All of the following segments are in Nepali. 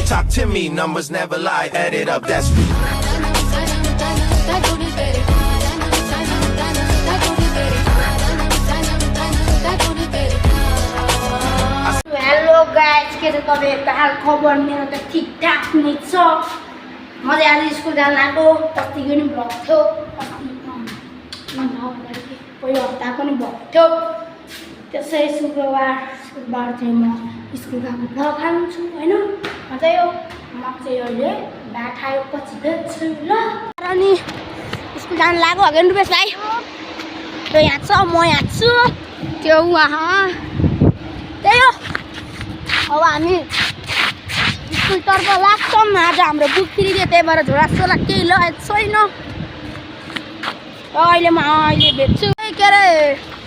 Talk to me, numbers never lie. Add it up, that's me. Hello guys, के छ तपाईहरुको हाल खबर? मेरो त ठीकठाक नै छ। म चाहिँ आज स्कुल जान लागेको। अस्तिको नि भ्लग थियो, पहिलो हप्ता पनि भ्लग थियो। त्यसै शुक्रबार चाहिँ म स्कुल गएको भ्लग हाल्छु हैन। म चाहिँ अहिले भात खाएपछि भेट्छु ल। अनि स्कुल जान लागेको हगेन रुपेश भाइ। त्यो यहाँ छ, म यहाँ छु। त्यो वहाँ त्यही हो। अब हामी स्कुलतर्फ लाग्छौँ। आज हाम्रो बुक फ्री थियो, त्यही भएर झोलासोला केही लगेको छैन। अहिले म भेट्छु। के अरे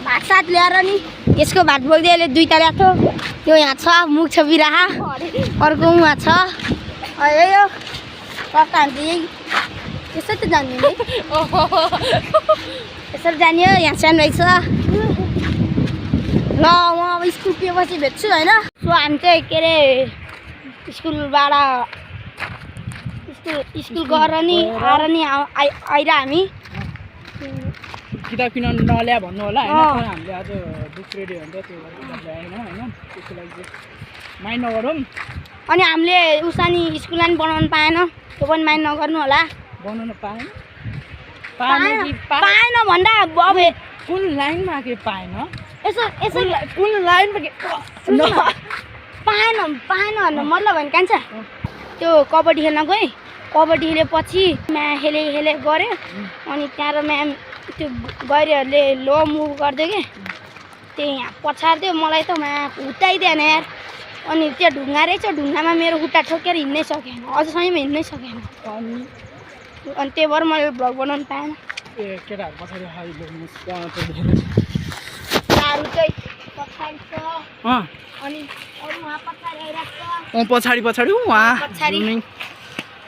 भात सात ल्याएर नि यसको भात बोक्दै अहिले दुईवटा ल्याएको थियो। त्यो यहाँ छ, मुख छ बिराहा। अर्को उहाँ छ। यही हो कता हामी यही यसो त जाने नि यसरी जाने हो। यहाँ सानो रहेछ ल। म अब स्कुल पुगेपछि भेट्छु होइन। सो हामी चाहिँ के अरे स्कुलबाट स्कुल गएर नि आएर नि आइरा हामी किताब किन नल्या भन्नु होला होइन। हामीले आज बुक रेडी हुन्छ त्यो ल्याएन होइन। त्यसको लागि माइन्ड नगरौँ। अनि हामीले उसानी स्कुल लाइन बनाउनु पाएन, त्यो पनि माइन्ड नगर्नु होला। बनाउन पाएन भन्दा अब कुन लाइनमा के पाएन? यसो कुन लाइनमा के पाएन भन्नु मतलब होइन कान्छ। त्यो कबड्डी खेल्न गएँ, कबड्डी खेलेपछि म्याम खेले गऱ्यो। अनि त्यहाँ र म्याम त्यो गैरीहरूले लो मुभ गरिदियो कि त्यही यहाँ पछाडिदियो मलाई त म्याम हुटाइदिएन यार। अनि त्यो ढुङ्गा रहेछ, ढुङ्गामा मेरो खुट्टा ठोकेर हिँड्नै सकेन, अझसम्म हिँड्नै सकेन। अनि त्यही भएर मैले भ्लग बनाउनु पाएन। केटाहरू पछाडि चाहिँ पछाडि छ। अनि अरू वहाँ पछाडि आइरहेको छ। पछाडि उहाँ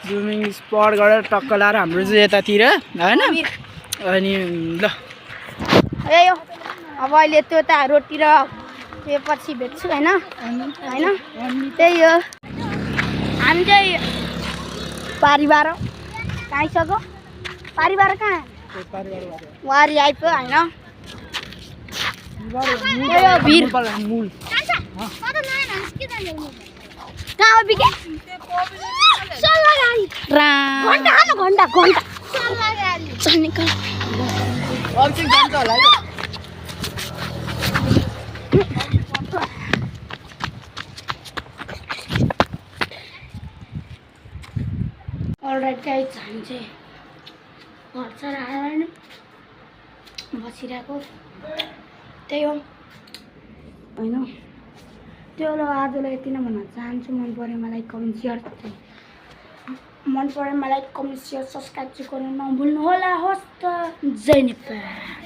जुमिङ स्पट गरेर टक्क लाएर हाम्रो चाहिँ यतातिर होइन। अनि ल यही हो। अब अहिले त्यो त रोटी र त्यो पछि भेट्छु होइन। त्यही हो। हामी चाहिँ पारिबार कहाँ आइसक्यो? पारिबार कहाँ? वारी आइपुग्यो होइन। भिर कहाँ हो बिके? घन्टा चल निकल। अलराइट गाइज, हामी चाहिँ घर सर आएर बसिरहेको त्यही हो होइन। त्यो आजलाई यति नै भन्न चाहन्छु। मन पऱ्यो मलाई कमेन्ट सेयर सब्सक्राइब चाहिँ गर्नु नभुल्नु होला। हस् त, जय नेपाल।